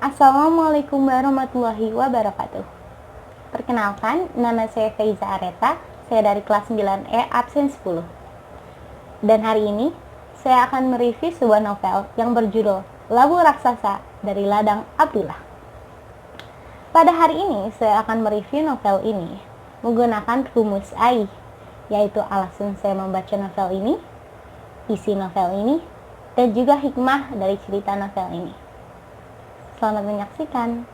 Assalamualaikum warahmatullahi wabarakatuh. Perkenalkan, nama saya Faiza Areta, saya dari kelas 9E absen 10. Dan hari ini, saya akan mereview sebuah novel yang berjudul Labu Raksasa dari Ladang Abdullah. Pada hari ini, saya akan mereview novel ini menggunakan rumus AI, yaitu alasan saya membaca novel ini, isi novel ini, dan juga hikmah dari cerita novel ini. Selamat menyaksikan.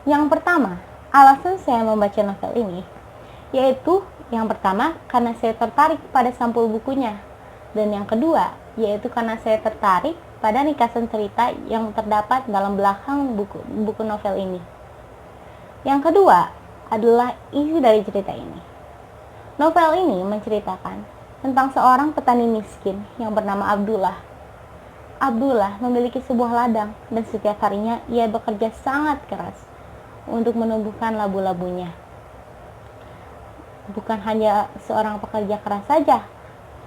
Yang pertama, alasan saya membaca novel ini, yaitu yang pertama karena saya tertarik pada sampul bukunya, dan yang kedua yaitu karena saya tertarik pada ringkasan cerita yang terdapat dalam belakang buku novel ini. Yang kedua adalah isi dari cerita ini. Novel ini menceritakan tentang seorang petani miskin yang bernama Abdullah. Abdullah memiliki sebuah ladang dan setiap harinya ia bekerja sangat keras untuk menumbuhkan labu-labunya. Bukan hanya seorang pekerja keras saja,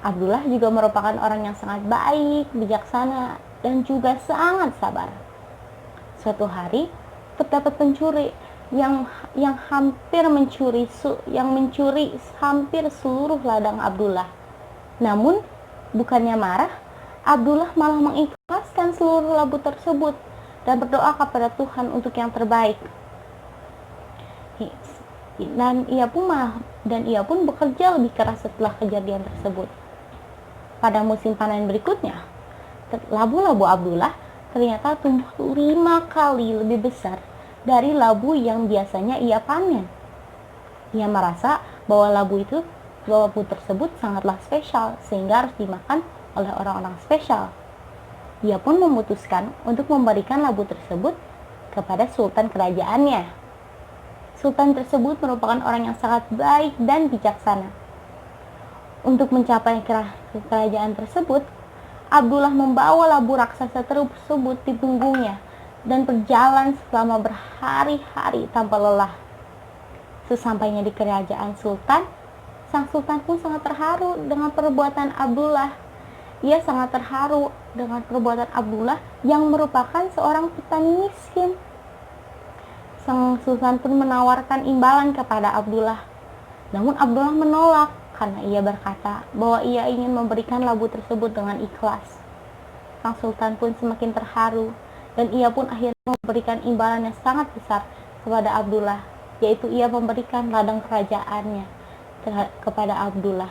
Abdullah juga merupakan orang yang sangat baik, bijaksana, dan juga sangat sabar. Suatu hari, terdapat pencuri yang hampir mencuri hampir seluruh ladang Abdullah. Namun, bukannya marah, Abdullah malah mengikhlaskan seluruh labu tersebut dan berdoa kepada Tuhan untuk yang terbaik. Dan ia pun bekerja lebih keras setelah kejadian tersebut. Pada musim panen berikutnya, labu-labu Abdullah ternyata tumbuh 5 kali lebih besar dari labu yang biasanya ia panen. Ia merasa bahwa labu tersebut sangatlah spesial sehingga harus dimakan oleh orang-orang spesial. Ia pun memutuskan untuk memberikan labu tersebut kepada sultan kerajaannya. Sultan tersebut merupakan orang yang sangat baik dan bijaksana. Untuk mencapai kerajaan tersebut, Abdullah membawa labu raksasa tersebut di punggungnya dan berjalan selama berhari-hari tanpa lelah. Sesampainya di kerajaan sultan, sang sultan pun sangat terharu dengan perbuatan Abdullah. Ia sangat terharu dengan perbuatan Abdullah yang merupakan seorang petani miskin. Sang sultan pun menawarkan imbalan kepada Abdullah. Namun Abdullah menolak karena ia berkata bahwa ia ingin memberikan labu tersebut dengan ikhlas. Sang sultan pun semakin terharu dan ia pun akhirnya memberikan imbalan yang sangat besar kepada Abdullah, yaitu ia memberikan ladang kerajaannya kepada Abdullah.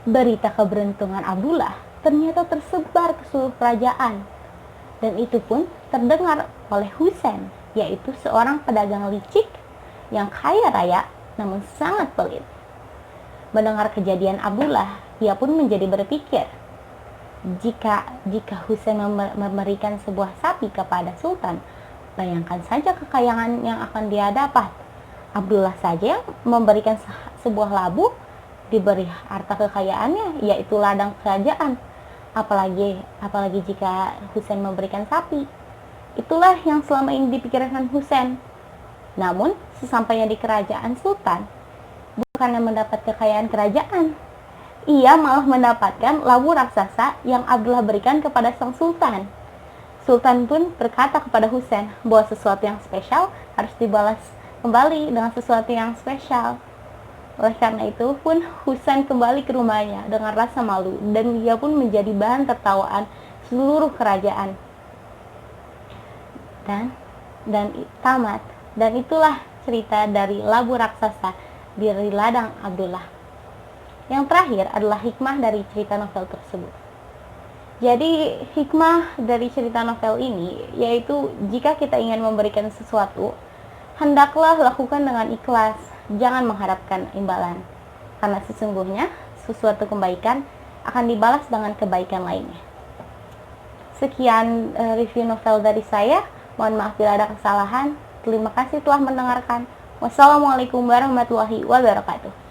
Berita keberuntungan Abdullah ternyata tersebar ke seluruh kerajaan, dan itu pun terdengar oleh Husain, yaitu seorang pedagang licik yang kaya raya namun sangat pelit. Mendengar kejadian Abdullah, ia pun menjadi berpikir, jika Husain memberikan sebuah sapi kepada sultan, bayangkan saja kekayaan yang akan dia dapat. Abdullah saja memberikan sebuah labu, diberi harta kekayaannya, yaitu ladang kerajaan. Apalagi jika Husain memberikan sapi. Itulah yang selama ini dipikirkan Husain. Namun, sesampainya di kerajaan sultan, bukannya mendapat kekayaan kerajaan, ia malah mendapatkan labu raksasa yang Abdullah berikan kepada sang sultan. Sultan pun berkata kepada Husain bahwa sesuatu yang spesial harus dibalas kembali dengan sesuatu yang spesial. Oleh karena itu pun Husain kembali ke rumahnya dengan rasa malu dan ia pun menjadi bahan tertawaan seluruh kerajaan. Dan tamat. Dan itulah cerita dari labu raksasa dari ladang Abdullah. Yang terakhir adalah hikmah dari cerita novel tersebut. Jadi hikmah dari cerita novel ini yaitu jika kita ingin memberikan sesuatu, hendaklah lakukan dengan ikhlas, jangan mengharapkan imbalan. Karena sesungguhnya sesuatu kebaikan akan dibalas dengan kebaikan lainnya. Sekian review novel dari saya. Mohon maaf bila ada kesalahan. Terima kasih telah mendengarkan. Wassalamualaikum warahmatullahi wabarakatuh.